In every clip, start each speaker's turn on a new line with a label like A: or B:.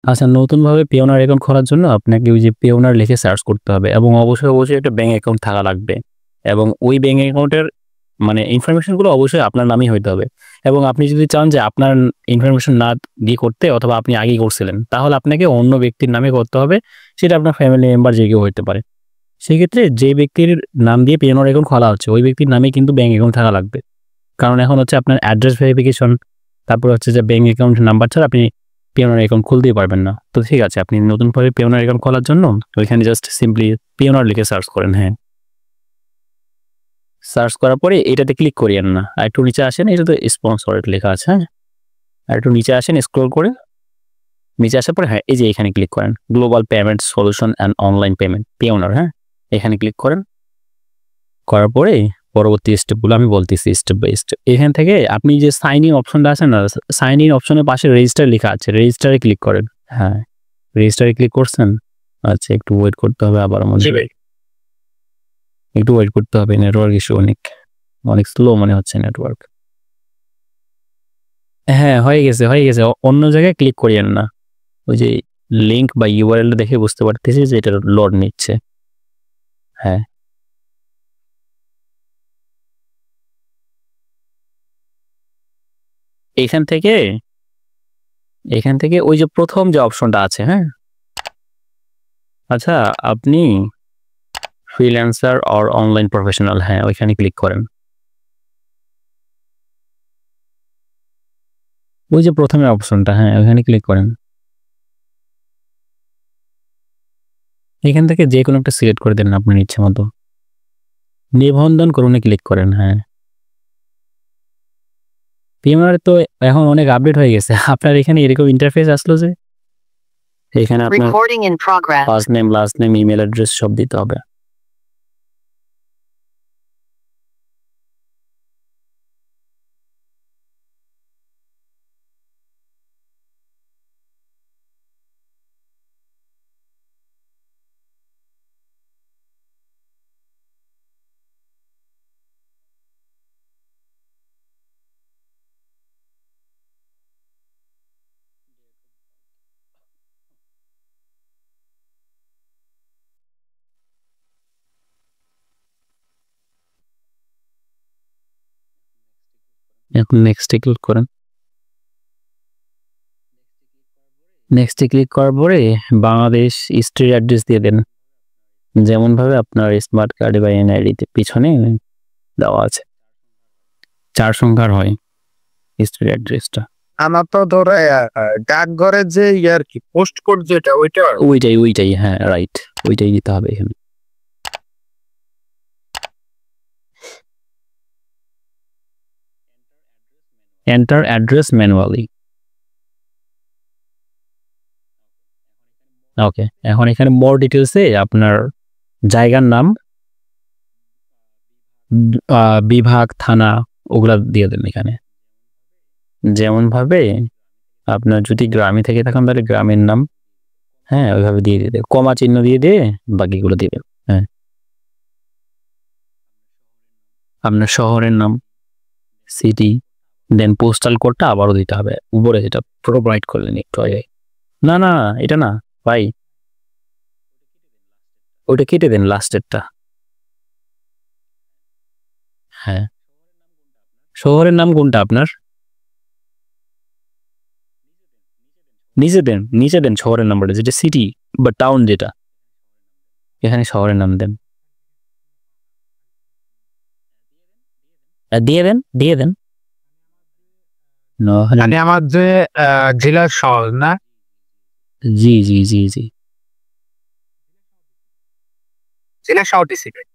A: আচ্ছা, নতুনভাবে Payoneer account খোলার জন্য আপনাকে ওই যে পেওনার লিখে সার্চ করতে হবে এবং অবশ্যই একটা ব্যাংক অ্যাকাউন্ট থাকা লাগবে এবং ওই ব্যাংক অ্যাকাউন্টের মানে ইনফরমেশন গুলো অবশ্যই আপনার নামেই হইতে হবে এবং আপনি যদি চান যে আপনার ইনফরমেশন না দিয়ে করতে অথবা আপনি আগেই করছিলেন, তাহলে আপনাকে অন্য ব্যক্তির নামে করতে হবে। সেটা আপনার ফ্যামিলি মেম্বার যে কেউ হইতে পারে। সেক্ষেত্রে যে ব্যক্তির নাম দিয়ে পেওনার অ্যাকাউন্ট খোলা হচ্ছে, ওই ব্যক্তির নামে কিন্তু ব্যাংক অ্যাকাউন্ট থাকা লাগবে। কারণ এখন হচ্ছে আপনার অ্যাড্রেস ভেরিফিকেশন, তারপর হচ্ছে যে ব্যাংক অ্যাকাউন্ট নাম্বার ছাড়া আপনি পেওনার অ্যাকাউন্ট খুলতেই পারবেন না। তো ঠিক আছে, আপনি নতুনভাবে পেওনার অ্যাকাউন্ট খোলার জন্য ওইখানে জাস্ট সিম্পলি পেওনার লিখে সার্চ করেন। হ্যাঁ, সার্চ করার পরে এটাতে ক্লিক করিয়েন না, আর একটু নিচে আসেন, এটা তো স্পন্সরেড লেখা আছে। হ্যাঁ, আর একটু নিচে আসেন, স্ক্রল করে নিচে আসার পরে হ্যাঁ এই যে এখানে ক্লিক করেন, global payment solution and online payment Payoneer. হ্যাঁ, এখানে ক্লিক করেন। করার পরে পরবর্তী স্টেপগুলো আমি বলতেছি স্টেপ বাই স্টেপ। এখান থেকে আপনি যে সাইন ইন অপশনটা আছে না, সাইন ইন অপশনের পাশে রেজিস্টার লেখা আছে, রেজিস্টারে ক্লিক করেন। হ্যাঁ, রেজিস্টারে ক্লিক করছেন। আচ্ছা, একটু ওয়েট করতে হবে, আবার একটু ওয়েট করতে হবে, নেটওয়ার্ক ইস্যু অনেক স্লো মনে হচ্ছে নেটওয়ার্ক। হ্যাঁ, হয়ে গেছে। অন্য জায়গায় ক্লিক করিয়েন না, ওই যে লিঙ্ক বা ইউআরএল দেখে বুঝতে পারতেছি যে এটা লোড নিচ্ছে। হ্যাঁ, এখান থেকে ওই যে প্রথম যে অপশনটা আছে, হ্যাঁ আচ্ছা, আপনি ফ্রিল্যান্সার অর অনলাইন প্রফেশনাল, হ্যাঁ ওইখানে ক্লিক করেন। ওই যে প্রথমে অপশনটা, হ্যাঁ ওইখানে ক্লিক করেন। এখান থেকে যে কোনো একটা সিলেক্ট করে দেন আপনার ইচ্ছে মতো। নিবন্ধন করুন ক্লিক করেন। হ্যাঁ, পিএমআর তো এখন অনেক আপডেট হয়ে গেছে। আপনার এখানে এরকম ইন্টারফেস আসলো যে এখানে আপনার first name, last name, email address সব দিতে হবে। এখন নেক্সটে ক্লিক করেন। নেক্সটে ক্লিক করার পরে বাংলাদেশ স্ট্রিট অ্যাড্রেস দিয়ে দেন, যেমন ভাবে আপনার স্মার্ট কার্ডে বা এনআইডিতে পিছনে দেওয়া আছে। 4 সংখ্যার হয় স্ট্রিট অ্যাড্রেসটা।
B: আমার তো ধরে ডাকঘরের যে ইয়ার কি পোস্ট কোড যেটা
A: ওইটাই হ্যাঁ রাইট, ওইটাই দিতে হবে এখানে। Enter address manually. ওকে, এখন এখানে মোর ডিটেলসে আপনার জায়গার নাম, বিভাগ, থানা ওগুলা দিয়ে দেন এখানে। যেমন ভাবে আপনার যদি গ্রামে থেকে থাকেন তাহলে গ্রামের নাম, হ্যাঁ ওইভাবে দিয়ে দিতে, কমা চিহ্ন দিয়ে বাকিগুলো দিবেন। হ্যাঁ, আপনার শহরের নাম, সিটি, দেন পোস্টাল কোডটা আবারও দিতে হবে উপরে, যেটা প্রোভাইড করলেন একটু আগে। না এটা না ভাই, ওইটা কেটে দেন লাস্টেরটা। হ্যাঁ, শহরের নাম কোনটা আপনার? নিচে দেন শহরের নাম্বারটা, যেটা সিটি বা টাউন, যেটা এখানে শহরের নাম দেন। দিয়ে দেন।
B: মানে আমার যে জেলার শহর না?
A: জি,
B: জেলা শহরটি সিলেক্ট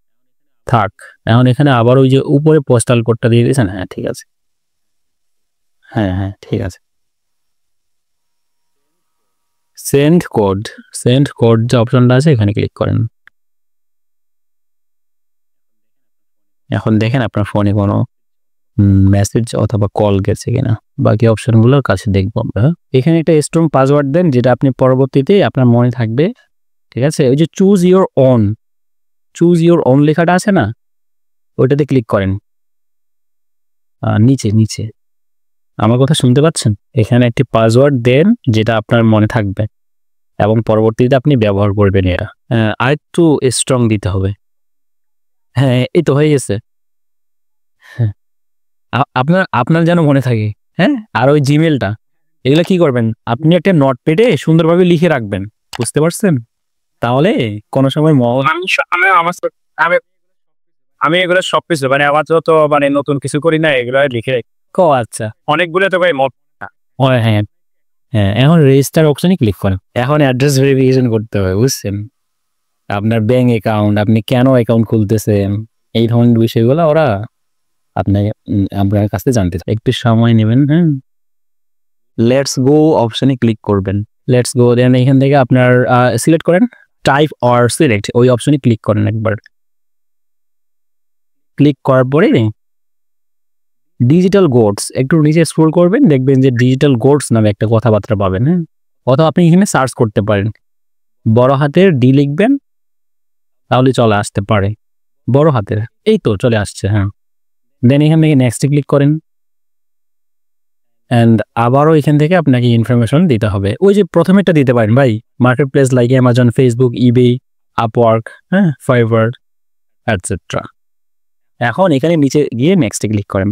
A: থাক। এখন এখানে আবার ওই যে উপরে পোস্টাল কোডটা দিয়ে দিয়েছেন। হ্যাঁ ঠিক আছে, হ্যাঁ ঠিক আছে। সেন্ড কোড যে অপশনটা আছে এখানে ক্লিক করেন। এখন দেখেন আপনার ফোনে কোনো মেসেজ অথবা কল গেছে কিনা, বাকি অপশনগুলোর কাছে দেখবো আমরা। এখানে একটা স্ট্রং পাসওয়ার্ড দেন, যেটা আপনি পরবর্তীতে আপনার মনে থাকবে। ঠিক আছে, ওই যে চুজ ইউর ওন লেখাটা আছে না, ওইটাতে ক্লিক করেন। নিচে আমার কথা শুনতে পাচ্ছেন? এখানে একটি পাসওয়ার্ড দেন যেটা আপনার মনে থাকবে। এবং পরবর্তীতে আপনি ব্যবহার করবেন এটা। আরেকটু স্ট্রং দিতে হবে। হ্যাঁ, এই তো হয়ে গেছে। হ্যাঁ, আপনার আপনার যেন মনে থাকে, হ্যাঁ? আর ওই জিমেলটা, এগুলা কি করবেন? আপনি একটা নোটপ্যাডে সুন্দরভাবে লিখে রাখবেন। বুঝতে পারছেন? তাহলে কোনো সময়
B: আমি আমার আমি আমি এগুলো সবকিছু মানে আমার যত মানে নতুন কিছু করি না এগুলো লিখে রাখি।
A: আচ্ছা।
B: অনেকগুলো তো ভাই
A: ও হ্যাঁ, হ্যাঁ, এখন রেজিস্টার অপশনে ক্লিক করেন। এখন অ্যাড্রেস ভেরিফিকেশন করতে হবে, বুঝছেন? আপনার ব্যাংক অ্যাকাউন্ট, আপনি কেন অ্যাকাউন্ট খুলতেছেন, এই ধরনের বিষয়গুলো ওরা আপনাকে আপনার কাছ থেকে জানতে চায়। একটু সময় নেবেন, হ্যাঁ? লেটস গো অপশনে ক্লিক করবেন। লেটস গো দেন এখান থেকে আপনার সিলেক্ট করেন টাইপ অর সিলেক্ট, ওই অপশনে ক্লিক করেন একবার। ক্লিক করার পরে ডিজিটাল গোডস একটু নিচে স্ক্রল করবেন, দেখবেন যে ডিজিটাল গোডস নামে একটা কথাবার্তা পাবেন, হ্যাঁ? অথবা আপনি এখানে সার্চ করতে পারেন, বড় হাতের ডি লিখবেন, তাহলে চলে আসতে পারে বড় হাতের। এই তো চলে আসছে, হ্যাঁ। দেন এখান থেকে নেক্সটে ক্লিক করেন অ্যান্ড আবারও এখান থেকে আপনাকে ইনফরমেশন দিতে হবে। ওই যে প্রথমেরটা দিতে পারেন ভাই, market place like Amazon, Facebook, eBay, Upwork, হ্যাঁ, ফাইবার এটসেট্রা। এখন এখানে নিচে গিয়ে নেক্সটে ক্লিক করেন।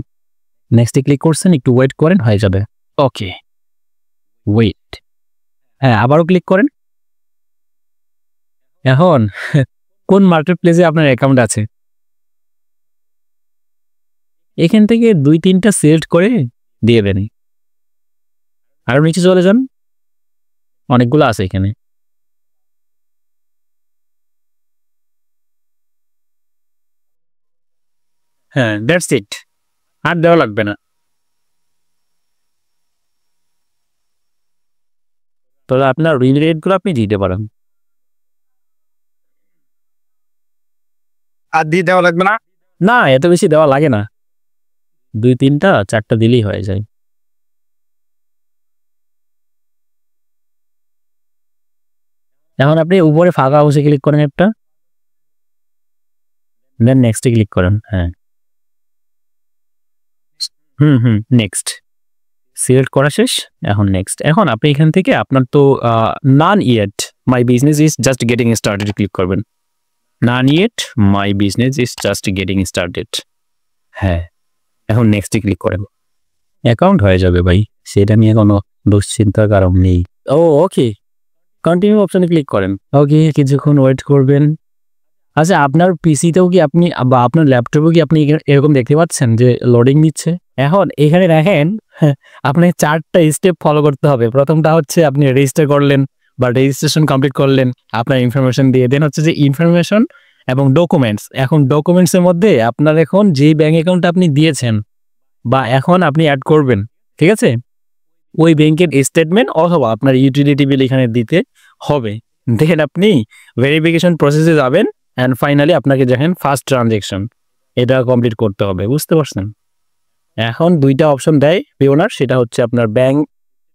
A: নেক্সটে ক্লিক করছেন, একটু ওয়েট করেন, হয়ে যাবে। ওকে, ওয়েট। হ্যাঁ, আবারও ক্লিক করেন। এখন কোন মার্কেট প্লেসে আপনার অ্যাকাউন্ট আছে, এখান থেকে 2-3টা সিলেক্ট করে দিয়ে দেন। আরো নিচে চলে যান, অনেকগুলো আছে এখানে। হ্যাঁ, দ্যাটস ইট, আর দেওয়া লাগবে না। তবে আপনার রেটগুলো আপনি দিতে পারেন।
B: আর দিয়ে দেওয়া লাগবে না।
A: না, এত বেশি দেওয়া লাগে না, 2-3টা 4টা দিলেই হয়ে যায়। এখন আপনি উপরে ফাঁকা হাউসে ক্লিক করেন একটা, দেন নেক্সটে ক্লিক করেন। হ্যাঁ, নেক্সট সিলেক্ট করা শেষ। এখন নেক্সট। এখন আপনি এখান থেকে আপনার তো none yet my business is just getting started click করবেন। None yet my business is just getting started. হ্যাঁ, এখন নেক্সটে ক্লিক করেন। অ্যাকাউন্ট হয়ে যাবে ভাই, সেটা নিয়ে কোনো দুশ্চিন্তার কারণ নেই। ওকে, কন্টিনিউ অপশনে ক্লিক করেন। ওকে, কিছুক্ষণ ওয়েট করবেন। আচ্ছা, আপনার পিসিতেও কি আপনি বা আপনার ল্যাপটপেও কি আপনি এরকম দেখতে পাচ্ছেন যে লোডিং নিচ্ছে? এখন এখানে দেখেন, আপনি 4টা স্টেপ ফলো করতে হবে। প্রথমটা হচ্ছে আপনি রেজিস্টার করলেন বা রেজিস্ট্রেশন কমপ্লিট করলেন, আপনার ইনফরমেশন দিয়ে। দেন হচ্ছে যে ইনফরমেশন এবং ডকুমেন্টস। এখন ডকুমেন্টসের মধ্যে আপনার এখন যেই ব্যাঙ্ক অ্যাকাউন্টটা আপনি দিয়েছেন বা এখন আপনি অ্যাড করবেন, ঠিক আছে, ওই ব্যাংকের স্টেটমেন্ট অথবা আপনার ইউটিলিটি বিল এখানে দিতে হবে। দেন আপনি ভেরিফিকেশন প্রসেসে যাবেন অ্যান্ড ফাইনালি আপনাকে দেখেন ফার্স্ট ট্রানজেকশন, এটা কমপ্লিট করতে হবে। বুঝতে পারছেন? এখন 2টা অপশন দেয় পেওনার, সেটা হচ্ছে আপনার ব্যাংক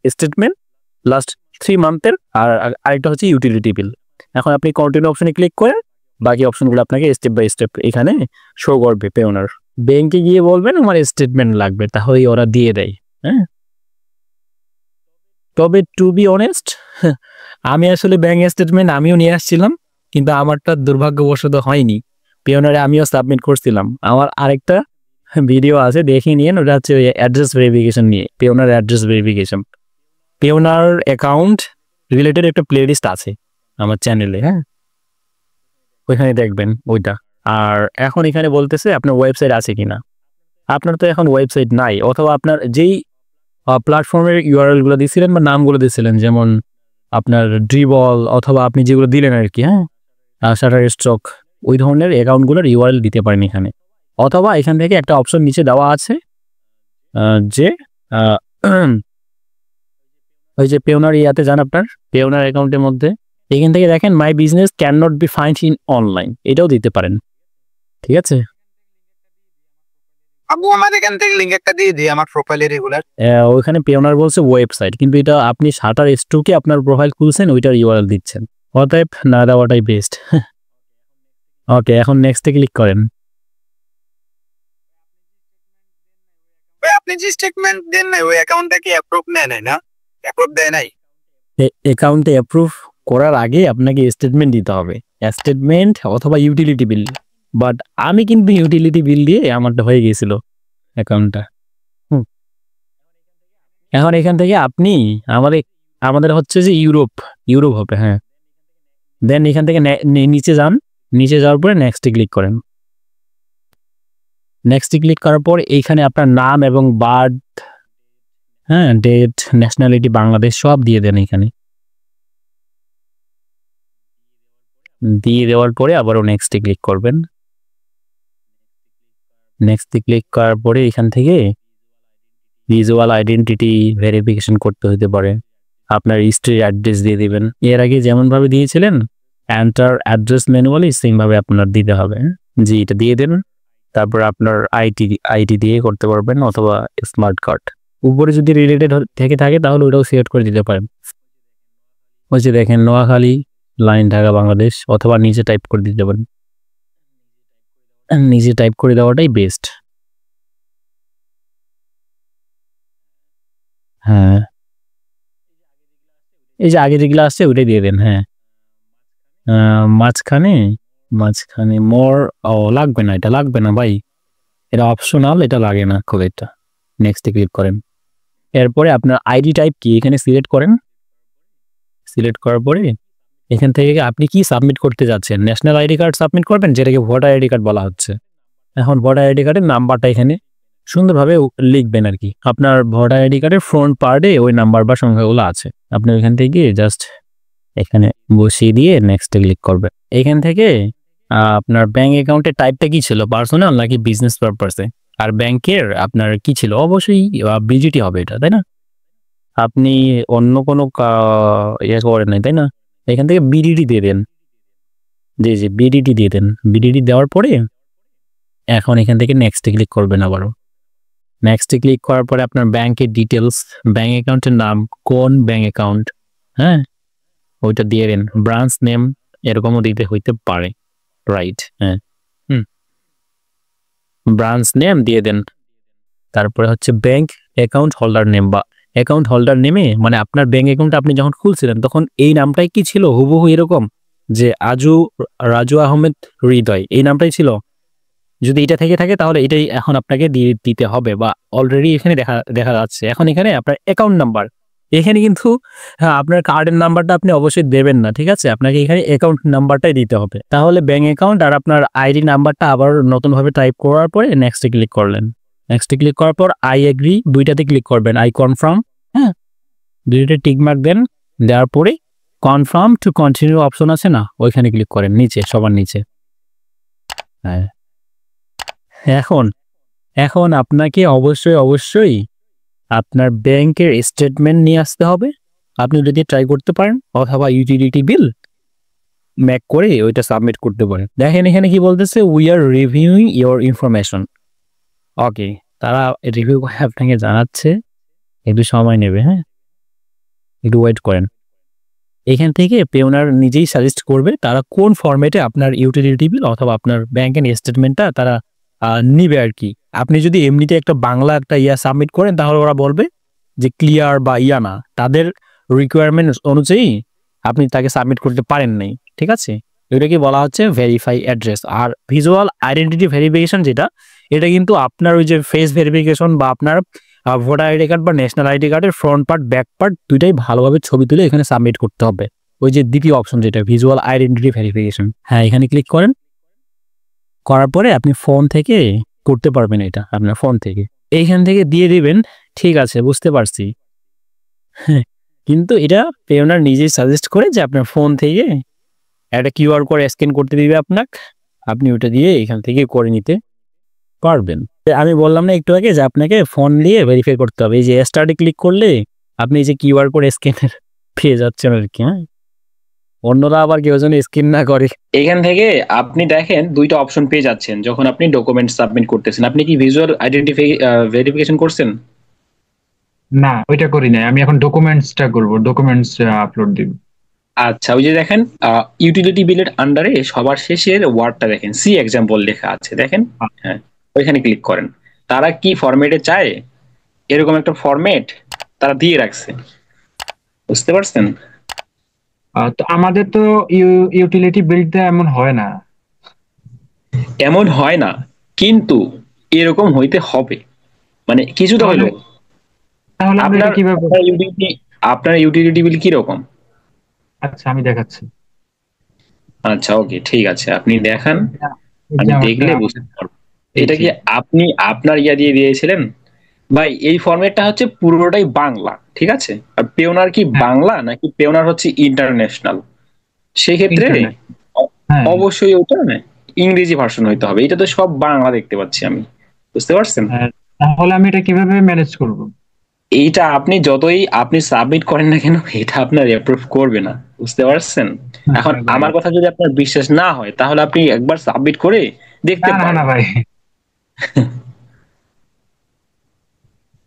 A: স্টেটমেন্ট লাস্ট 3 মান্থের, আর আরেকটা হচ্ছে ইউটিলিটি বিল। এখন আপনি কন্টিনিউ অপশনে ক্লিক করেন, বাকি অপশনগুলো আপনাকে স্টেপ বাই স্টেপ এখানে শো করবে পেওনার। ব্যাংকে গিয়ে বলবেন আমার স্টেটমেন্ট লাগবে, তাহলেই ওরা দিয়ে দেয়। হ্যাঁ, তবে টু বি অনেস্ট, আমি আসলে ব্যাংক স্টেটমেন্ট আমিও নিয়ে আসছিলাম, কিন্তু আমারটা দুর্ভাগ্যবশত হয়নি। পেওনারে আমিও সাবমিট করছিলাম। আমার আরেকটা ভিডিও আছে, দেখে নিন, ওটা হচ্ছে ওই অ্যাড্রেস ভেরিফিকেশন নিয়ে, Payoneer address verification. Payoneer account related একটা প্লেলিস্ট আছে আমার চ্যানেলে, হ্যাঁ, ওইখানে দেখবেন ওইটা। আর এখন এখানে বলতেছে আপনার ওয়েবসাইট আছে কিনা। আপনার তো এখন ওয়েবসাইট নাই, অথবা আপনার যেই প্ল্যাটফর্মের ইউআরএলগুলো দিয়েছিলেন বা নামগুলো দিয়েছিলেন, যেমন আপনার ড্রিবল অথবা আপনি যেগুলো দিলেন আর কি, হ্যাঁ, শাটার স্টক, ওই ধরনের অ্যাকাউন্টগুলোর ইউআরএল দিতে পারেন এখানে। অথবা এখান থেকে একটা অপশন নিচে দেওয়া আছে যে ওই যে পেওনার ইয়াতে যান, আপনার পেওনার অ্যাকাউন্টের মধ্যে এখান থেকে দেখেন my business can not be find in online, এটাও দিতে পারেন। ঠিক আছে,
B: আবু আমার এখান থেকে লিঙ্ক একটা দিয়ে দিই আমার প্রোফাইলে রেগুলার।
A: ওইখানে পেওনার বলছে ওয়েবসাইট, কিন্তু এটা আপনি শাটার স্টকে আপনার প্রোফাইল খুলছেন, ওইটার ইউআরএল দিচ্ছেন। অতএব না দেওয়াটাই বেস্ট। ওকে, এখন নেক্সটে ক্লিক করেন।
B: আপনি যে স্টেটমেন্ট দেন না ওই অ্যাকাউন্টটা কি অ্যাপ্রুভ নেয় না? অ্যাপ্রুভ দেয় নাই।
A: অ্যাকাউন্টে অ্যাপ্রুভ করার আগে আপনাকে স্টেটমেন্ট দিতে হবে, স্টেটমেন্ট অথবা ইউটিলিটি বিল। বাট আমি কিন্তু ইউটিলিটি বিল দিয়ে আমারটা হয়ে গিয়েছিল অ্যাকাউন্টটা। এখন এখান থেকে আপনি আমাদের হচ্ছে যে ইউরোপ হবে, হ্যাঁ। দেন এখান থেকে নিচে যান, নিচে যাওয়ার পরে নেক্সটে ক্লিক করেন। নেক্সটে ক্লিক করার পর এইখানে আপনার নাম এবং বার্থ, হ্যাঁ, ডেট, ন্যাশনালিটি বাংলাদেশ সব দিয়ে দেন। এখানে দিয়ে দেওয়ার পরে আবারও নেক্সটে ক্লিক করবেন। নেক্সটে ক্লিক করার পরে এখান থেকে ভিজুয়াল আইডেন্টিটি ভেরিফিকেশন করতে হতে পারে। আপনার স্ট্রিট অ্যাড্রেস দিয়ে দিবেন, এর আগে যেমনভাবে দিয়েছিলেন এন্টার অ্যাড্রেস ম্যানুয়ালি সেমভাবে আপনার দিতে হবে। জি, এটা দিয়ে দেন। তারপর আপনার আইটি দিয়ে করতে পারবেন অথবা স্মার্ট কার্ড। উপরে যদি রিলেটেড থেকে থাকে তাহলে ওটাও সিলেক্ট করে দিতে পারেন। ওই যে দেখেন নোয়াখালী, লাইন, ঢাকা, বাংলাদেশ, অথবা নিচে টাইপ করে দিতে পারেন। নিচে টাইপ করে দেওয়াটাই বেস্ট। হ্যাঁ, এই যে আগে যেগুলো আসছে ওইটাই দিয়ে দেন। হ্যাঁ, মাঝখানে মোর লাগবে না, এটা লাগবে না ভাই, এটা অপশনাল, এটা লাগে না খুব একটা। নেক্সটে ক্লিক করেন। এরপরে আপনার আইডি টাইপ কি এখানে সিলেক্ট করেন। সিলেক্ট করার পরে এখান থেকে আপনি কি সাবমিট করতে যাচ্ছেন, ন্যাশনাল আইডি কার্ড সাবমিট করবেন, যেটাকে ভোটার আইডি কার্ড বলা হচ্ছে। এখন ভোটার আইডি কার্ডের নাম্বারটা এখানে সুন্দরভাবে লিখবেন আর কি। আপনার ভোটার আইডি কার্ডের ফ্রন্ট পার্টে ওই নাম্বার বা সংখ্যাগুলো আছে, আপনি ওইখান থেকে জাস্ট এখানে বসিয়ে দিয়ে নেক্সটে ক্লিক করবেন। এখান থেকে আপনার ব্যাংক অ্যাকাউন্টের টাইপটা কি ছিল, পার্সোনাল নাকি বিজনেস পারপাসে, আর ব্যাংকের আপনার কি ছিল, অবশ্যই বিজিটি হবে এটা, তাই না? আপনি অন্য কোনো ইয়ে করেন নাই, তাই না? এখান থেকে বিডিটি দিয়ে দেন। জি, বিডিটি দিয়ে দেন। বিডিটি দেওয়ার পরে এখন এখান থেকে নেক্সটে ক্লিক করবেন আবারও। নেক্সটে ক্লিক করার পরে আপনার ব্যাংকের ডিটেলস, ব্যাংক অ্যাকাউন্টের নাম, কোন ব্যাংক অ্যাকাউন্ট, হ্যাঁ, ওইটা দিয়ে দেন। ব্রাঞ্চ নেম এরকমও দিতে হইতে পারে, রাইট? হ্যাঁ, ব্রাঞ্চ নেম দিয়ে দেন। তারপরে হচ্ছে ব্যাংক অ্যাকাউন্ট হোল্ডার নেম বা অ্যাকাউন্ট হোল্ডার নেমে, মানে আপনার ব্যাংক অ্যাকাউন্ট আপনি যখন খুলছিলেন তখন এই নামটাই কি ছিল হুবহু এরকম, যে রাজু আহমেদ হৃদয়, এই নামটাই ছিল। যদি এটা থেকে থাকে তাহলে এটাই এখন আপনাকে দিয়ে দিতে হবে, বা অলরেডি এখানে দেখা যাচ্ছে। এখন এখানে আপনার অ্যাকাউন্ট নাম্বার, এখানে কিন্তু হ্যাঁ আপনার কার্ডের নাম্বারটা আপনি অবশ্যই দেবেন না, ঠিক আছে? আপনাকে এখানে অ্যাকাউন্ট নাম্বারটাই দিতে হবে। তাহলে ব্যাংক অ্যাকাউন্ট আর আপনার আইডি নাম্বারটা আবার নতুনভাবে টাইপ করার পরে নেক্সটে ক্লিক করলেন। নেক্সটে ক্লিক করার পর আই এগ্রি দুইটাতে ক্লিক করবেন, আই কনফার্ম, হ্যাঁ, দুইটা টিক মার্ক দেন। দেওয়ার পরে কনফার্ম টু কন্টিনিউ অপশন আছে না, ওইখানে ক্লিক করেন, নিচে, সবার নিচে। হ্যাঁ, এখন আপনাকে অবশ্যই আপনার ব্যাংকের স্টেটমেন্ট নিয়ে আসতে হবে। আপনি যদি ট্রাই করতে পারেন, অথবা ইউটিলিটি বিল ম্যাক করে ওইটা সাবমিট করতে পারেন। দেখেন এখানে কি বলতেছে, we are reviewing your information. Okay, তারা রিভিউ করে আপনাকে জানাচ্ছে, একটু সময় নেবে, হ্যাঁ, একটু ওয়েট করেন। এখান থেকে পেওনার নিজেই সাজেস্ট করবে তারা কোন ফরম্যাটে আপনার ইউটিলিটি বিল অথবা আপনার ব্যাংকের স্টেটমেন্টটা তারা নিবে আর কি। আপনি যদি এমনিতে একটা বাংলা একটা সাবমিট করেন তাহলে ওরা বলবে যে ক্লিয়ার বা না, তাদের রিকোয়ারমেন্ট অনুযায়ী আপনি তাকে সাবমিট করতে পারেন নাই, ঠিক আছে? এটাকে বলা হচ্ছে ভেরিফাই অ্যাড্রেস। আর ভিজুয়াল আইডেন্টিটি ভেরিফিকেশন যেটা, এটা কিন্তু আপনার ওই যে ফেস ভেরিফিকেশন বা আপনার ভোটার আইডি কার্ড বা ন্যাশনাল আইডি কার্ডের ফ্রন্ট পার্ট ব্যাক পার্ট দুইটাই ভালোভাবে ছবি তুলে এখানে সাবমিট করতে হবে। ওই যে দ্বিতীয় অপশন যেটা ভিজুয়াল আইডেন্টিটি ভেরিফিকেশন, হ্যাঁ, এখানে ক্লিক করেন। করার পরে আপনি ফোন থেকে করতে পারবেন, এটা আপনার ফোন থেকে এইখান থেকে দিয়ে দিবেন। ঠিক আছে, বুঝতে পারছি। হ্যাঁ, কিন্তু এটা পেওনার নিজেই সাজেস্ট করে যে আপনার ফোন থেকে একটা কিউআর কোড স্ক্যান করতে দিবে আপনাকে, আপনি ওটা দিয়ে এখান থেকে করে নিতে পারবেন। আমি বললাম না একটু আগে যে আপনাকে ফোন দিয়ে ভেরিফাই করতে হবে। এই যে স্টার্টে ক্লিক করলে আপনি এই যে কিউআর কোড স্ক্যানের পেয়ে যাচ্ছেন আর কি। হ্যাঁ, অন্যরা আবার কেউ যেন স্ক্যান না করে।
B: এখান থেকে আপনি দেখেন দুইটা অপশন পেয়ে যাচ্ছেন যখন আপনি ডকুমেন্ট সাবমিট করতেছেন। আপনি কি ভিজুয়াল আইডেন্টিফাই ভেরিফিকেশন করছেন?
C: না, ওইটা করি নাই। আমি এখন ডকুমেন্টসটা করব, ডকুমেন্টস আপলোড দিব।
B: আচ্ছা, ওই যে দেখেন ইউটিলিটি বিলের আন্ডারে সবার শেষের ওয়ার্ডটা দেখেন, সি এক্সাম্পল লেখা আছে, দেখেন। হ্যাঁ, ওইখানে ক্লিক করেন। তারা কি ফরম্যাটে চায়, এরকম একটা ফরম্যাট তারা দিয়ে রাখছে, বুঝতে পারছেন?
C: তো আমাদের তো ইউটিলিটি বিল এমন হয় না।
B: এমন হয় না, কিন্তু এরকম হইতে হবে, মানে কিছুটা
C: তাহলে
B: হইলো।
C: তাহলে আমরা এটা
B: আপনার
C: কিভাবে
B: আপনার
C: করবো?
B: ইউটিলিটি আপনার ইউটিলিটি বিল কি রকম?
C: আচ্ছা, আমি দেখাচ্ছি।
B: আচ্ছা, ওকে, ঠিক আছে, আপনি দেখান।
C: এই যে এই যে
B: আমি
C: আমারটা
B: দেখলে
C: আমাদের,
B: বুঝতে পারবো।
C: এই
B: এটা
C: যে
B: কি আপনি আপনার ইয়া দিয়ে দিয়েছিলেন? ভাই, এই ফরম্যাটটা হচ্ছে পুরোটাই বাংলা, ঠিক আছে? আর পেওনার কি
C: হ্যাঁ,
B: বাংলা নাকি পেওনার হচ্ছে ইন্টারন্যাশনাল? সেক্ষেত্রে
C: ইন্টারনেট।
B: অ-
C: হ্যাঁ,
B: অবশ্যই ওটা না ইংরেজি ভার্সন হইতে হবে। এটা তো সব বাংলা দেখতে পাচ্ছি আমি, বুঝতে পারছেন?
C: হ্যাঁ, তাহলে আমি এটা কিভাবে ম্যানেজ করব?
B: এইটা আপনি যতই আপনি সাবমিট করেন না কেন, এটা আপনার অ্যাপ্রুভ করবে না, বুঝতে পারছেন? এখন
C: হ্যাঁ ভাই।
B: আমার কথা যদি আপনার বিশ্বাস না হয়, তাহলে আপনি একবার সাবমিট করে
C: না
B: দেখতে
C: না না
B: পারেন।
C: ভাই,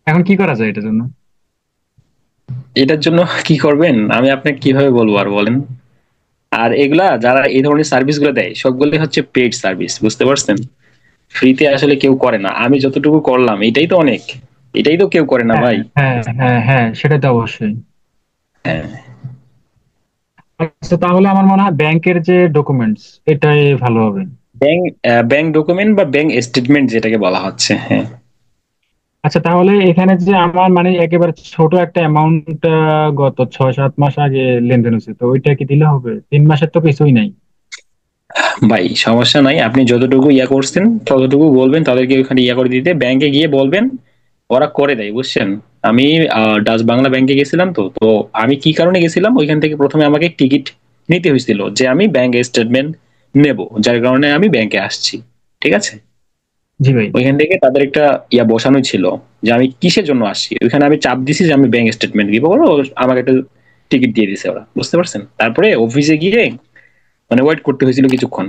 C: এখন কি করা যায় এটার জন্য?
B: এটার জন্য কি করবেন আমি আপনাকে কিভাবে বলবো আর বলেন। আর এগুলা যারা এই ধরনের সার্ভিস গুলো দেয় সবগুলোই হচ্ছে পেইড সার্ভিস, বুঝতে পারছেন? ফ্রিতে আসলে কেউ করে না। আমি যতটুকু করলাম এটাই তো অনেক, এটাই তো কেউ করে না
C: হ্যাঁ
B: ভাই।
C: হ্যাঁ হ্যাঁ হ্যাঁ, সেটা তো অবশ্যই।
B: হ্যাঁ,
C: আচ্ছা, তাহলে আমার মনে হয় ব্যাংকের যে ডকুমেন্টস, এটাই ভালো হবে।
B: ব্যাংক ব্যাংক ডকুমেন্ট বা ব্যাংক স্টেটমেন্ট যেটাকে বলা হচ্ছে, হ্যাঁ।
C: আচ্ছা, তাহলে এখানে যে আমার মানে একেবারে ছোট একটা অ্যামাউন্ট, গত 6-7 মাস আগে লেনদেন হয়েছে, তো ওইটা কি দিলে হবে? 3 মাসের তো কিছুই নাই।
B: ভাই, সমস্যা নাই, আপনি যতটুকু ইয়া করছেন ততটুকু বলবেন তাদেরকে ওখানে ইয়া করে দিতে, ব্যাংকে গিয়ে বলবেন, ওরা করে দেয়, বুঝছেন? আমি ডাচ বাংলা ব্যাংকে গেছিলাম, তো তো আমি কি কারণে গেছিলাম, ওইখান থেকে প্রথমে আমাকে টিকিট নিতে হয়েছিল যে আমি ব্যাংক স্টেটমেন্ট নেব, যার কারণে আমি ব্যাংকে আসছি, ঠিক আছে?
C: জি ভাই।
B: ওইখান থেকে তাদের একটা ইয়া বসানো ছিল যে আমি কিসের জন্য আসছি, ওইখানে আমি চাপ দিছি যে আমি ব্যাংক স্টেটমেন্ট দিব, বলো আমাকে একটা টিকিট দিয়ে দিছে ওরা, বুঝতে পারছেন? তারপরে অফিসে গিয়ে মানে ওয়েট করতে হয়েছিল কিছুক্ষণ।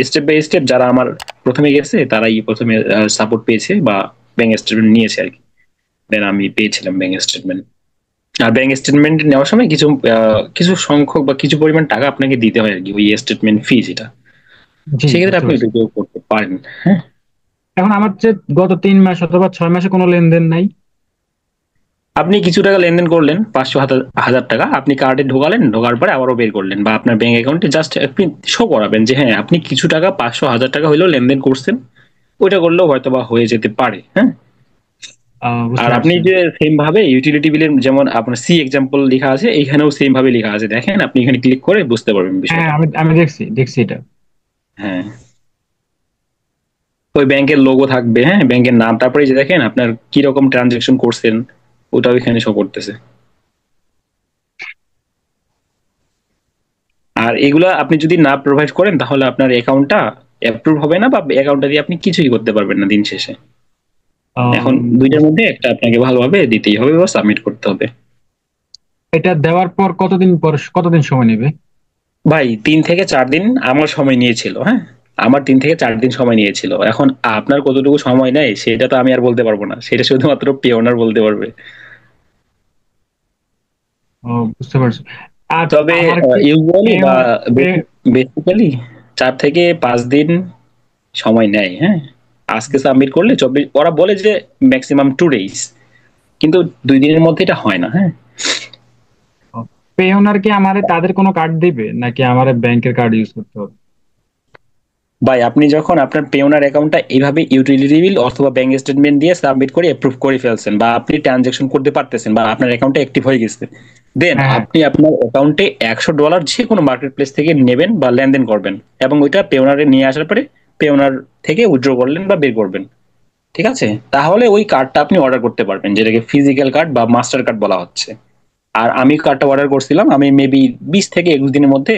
B: স্টেপ বাই স্টেপ যারা আমার প্রথমে গেছে তারাই প্রথমে সাপোর্ট পেয়েছে বা ব্যাংক স্টেটমেন্ট নিয়েছে আর কি। দেন আমি পেয়েছিলাম ব্যাংক স্টেটমেন্ট। আর ব্যাংক স্টেটমেন্ট নেওয়ার সময় কিছু কিছু সংখ্যক বা কিছু পরিমাণ টাকা আপনাকে দিতে হয় আর কি, ওই স্টেটমেন্ট ফি যেটা।
C: জি,
B: সেক্ষেত্রে
C: বুঝতে
B: আপনি
C: পারছি।
B: এটা করতে পারেন। হ্যাঁ,
C: এখন আমার যে গত 3 মাস অথবা 6 মাসে কোনো লেনদেন নাই।
B: আপনি কিছু টাকা লেনদেন করলেন, 500 হাজার টাকা আপনি কার্ডে ঢোকালেন, ঢোকার পরে আবারও বের করলেন, বা আপনার ব্যাংক অ্যাকাউন্টে জাস্ট আপনি শো করাবেন যে হ্যাঁ আপনি কিছু টাকা 500 হাজার টাকা হইলেও লেনদেন করছেন। ওইটা করলেও হয়তো বা হয়ে যেতে পারে, হ্যাঁ।
C: বুঝতে
B: আর আপনি
C: পারছি।
B: যে সেম ভাবে ইউটিলিটি বিলের যেমন আপনার সি এক্সাম্পল লেখা আছে, এইখানেও সেম ভাবে লেখা আছে, দেখেন আপনি এখানে ক্লিক করে বুঝতে পারবেন
C: হ্যাঁ,
B: বিষয়টা।
C: আমি আমি দেখছি দেখছি এটা।
B: হ্যাঁ, ওই ব্যাংকের লোগো থাকবে, হ্যাঁ, ব্যাংকের নাম, তারপরে এই যে দেখেন আপনার কি রকম ট্রানজেকশন করছেন, ওটাও এখানে শো করতেছে। আর এগুলা আপনি যদি না প্রোভাইড করেন তাহলে আপনার অ্যাকাউন্টটা অ্যাপ্রুভ হবে না, বা অ্যাকাউন্টটা দিয়ে আপনি কিছুই করতে পারবেন না দিন শেষে। এখন দুইটার মধ্যে একটা আপনাকে ভালোভাবে দিতেই হবে বা সাবমিট করতে হবে।
C: এটা দেওয়ার পর কতদিন সময় নেবে?
B: ভাই, 3 থেকে 4 দিন আমার সময় নিয়েছিল, হ্যাঁ। আমার 3 থেকে 4 দিন সময় নিয়েছিল। এখন আপনার কতটুকু সময় নেয় সেটা তো আমি আর বলতে পারবো না, সেটা শুধুমাত্র পেওনার বলতে পারবে।
C: ও, বুঝতে পারছি। আর
B: তবে
C: আমার কি
B: ইউজুয়ালি বা
C: পে- পে-
B: বেসিক্যালি 4 থেকে 5 দিন সময় নেয়, হ্যাঁ। আজকে সাবমিট করলে 24, ওরা বলে যে ম্যাক্সিমাম 2 ডেজ, কিন্তু 2 দিনের মধ্যে এটা হয় না, হ্যাঁ।
C: পে ওনার কি আমারে তাদের কোনো কার্ড দিবে, নাকি আমার ব্যাংকের কার্ড ইউজ করতে হবে?
B: ভাই, আপনি যখন আপনার পেওনার অ্যাকাউন্টটা এইভাবে ইউটিলিটি বিল অথবা ব্যাংক স্টেটমেন্ট দিয়ে সাবমিট করে অ্যাপ্রুভ করে ফেলছেন, বা আপনি ট্রানজাকশন করতে পারতেছেন, বা আপনার অ্যাকাউন্টে অ্যাক্টিভ হয়ে গেছে, দেন
C: হ্যাঁ হ্যাঁ।
B: আপনি আপনার অ্যাকাউন্টে $100 যে কোনো মার্কেট প্লেস থেকে নেবেন বা লেনদেন করবেন, এবং ওইটা পেওনারে নিয়ে আসার পরে পেওনার থেকে উইথড্র করলেন বা বের করবেন, ঠিক আছে? তাহলে ওই কার্ডটা আপনি অর্ডার করতে পারবেন, যেটাকে ফিজিক্যাল কার্ড বা মাস্টার কার্ড বলা হচ্ছে। আর আমি কার্ডটা অর্ডার করছিলাম, আমি মেবি 20 থেকে 21 দিনের মধ্যে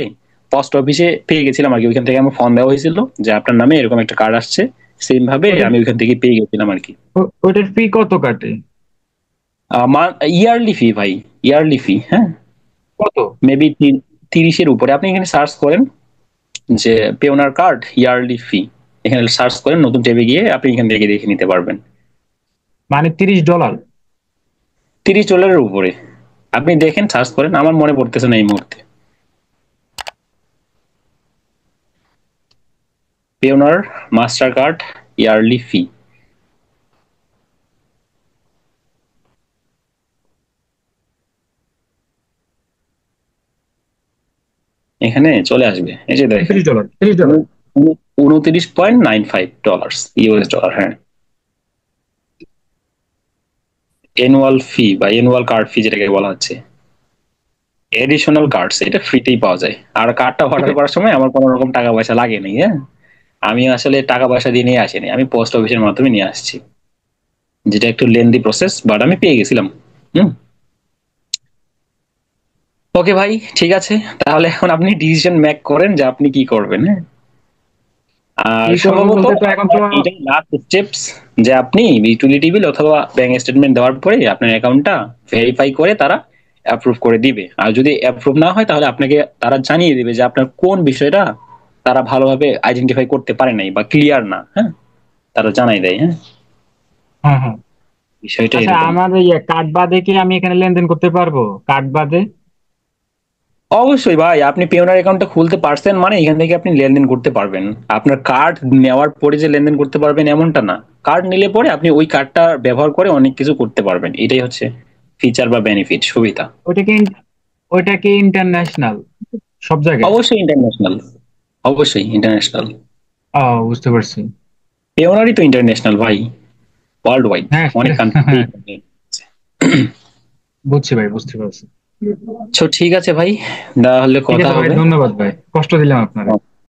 B: পোস্ট অফিসে পেয়ে গেছিলাম আর কি। ওইখান থেকে আমার ফোন দেওয়া হয়েছিল যে আপনার নামে এরকম একটা কার্ড আসছে, সেম ভাবে
C: ওইটার
B: আমি ওইখান থেকে পেয়ে গেছিলাম আর কি।
C: ওইটার ফি কত কাটে?
B: ইয়ারলি ফি ভাই, ইয়ারলি ফি, হ্যাঁ।
C: কত?
B: মেবি 30-এর উপরে। আপনি এখানে সার্চ করেন যে পেওনার কার্ড ইয়ারলি ফি, এখানে সার্চ করেন, নতুন ট্যাবে গিয়ে আপনি এখান থেকে দেখে নিতে পারবেন।
C: মানে $30?
B: $30 উপরে। আপনি দেখেন, সার্চ করেন, আমার মনে পড়তেছে না এই মুহূর্তে। পেওনার মাস্টার কার্ড ইয়ারলি ফি। এখানে চলে আসবে, এই যে দেখেন
C: $30, $30।
B: $29.95 ইউএস ডলার। হ্যাঁ, অ্যানুয়াল ফি বা অ্যানুয়াল কার্ড ফি যেটাকে বলা হচ্ছে, এডিশনাল কার্ডস, এটা ফ্রিতেই পাওয়া যায়। আর কার্ডটা অর্ডার করার সময় আমার কোনো রকম টাকা পয়সা লাগেনি। হ্যাঁ, আমি আসলে টাকা পয়সা দিয়ে নিয়ে আসিনি, আমি পোস্ট অফিসের মাধ্যমে নিয়ে আসছি, যেটা একটু লেন্দি প্রসেস, বাট আমি পেয়ে গেছিলাম। হুম, ওকে ভাই, ঠিক আছে, তাহলে এখন আপনি ডিসিশন মেক করেন যে আপনি কি করবেন। হ্যাঁ, আর
C: কি করবো
B: সম্ভবত
C: বলতে তো এখন তো
B: আপনার এটাই লাস্ট স্টেপস, যে আপনি ইউটিলিটি বিল অথবা ব্যাংক স্টেটমেন্ট দেওয়ার পরে আপনার অ্যাকাউন্টটা ভেরিফাই করে তারা অ্যাপ্রুভ করে দিবে। আর যদি অ্যাপ্রুভ না হয় তাহলে আপনাকে তারা জানিয়ে দিবে যে আপনার কোন বিষয়টা তারা ভালোভাবে আইডেন্টিফাই করতে পারে নাই বা ক্লিয়ার না। হ্যাঁ, তারা জানাই দেয়। হ্যাঁ,
C: হ্যাঁ, হ্যাঁ।
B: বিষয়টা
C: আচ্ছা,
B: এরকম।
C: আমার কার্ড বাদে কি আমি এখানে লেনদেন করতে পারবো, কার্ড বাদে?
B: অবশ্যই ভাই, আপনি পেওনার অ্যাকাউন্টটা খুলতে পারছেন মানে এখান থেকে আপনি লেনদেন করতে পারবেন। আপনার কার্ড নেওয়ার পরে যে লেনদেন করতে পারবেন এমনটা না, কার্ড নিলে পরে আপনি ওই কার্ডটা ব্যবহার করে অনেক কিছু করতে পারবেন। এটাই হচ্ছে ফিচার বা বেনিফিট, সুবিধা।
C: ওইটা কি ওইটা কি ইন্টারন্যাশনাল সব জায়গায়?
B: অবশ্যই ইন্টারন্যাশনাল, অবশ্যই ইন্টারন্যাশনাল।
C: বুঝতে পারছি।
B: পেওনারই তো ইন্টারন্যাশনাল ভাই, ওয়ার্ল্ড ওয়াইড,
C: হ্যাঁ,
B: অনেক
C: হ্যাঁ,
B: কান্ট্রি।
C: বুঝছি ভাই, বুঝতে পারছি।
B: ঠিক আছে ভাই, তাহলে
C: ঠিক
B: কথা
C: আছে ভাই,
B: হবে।
C: ধন্যবাদ ভাই, কষ্ট দিলাম আপনার।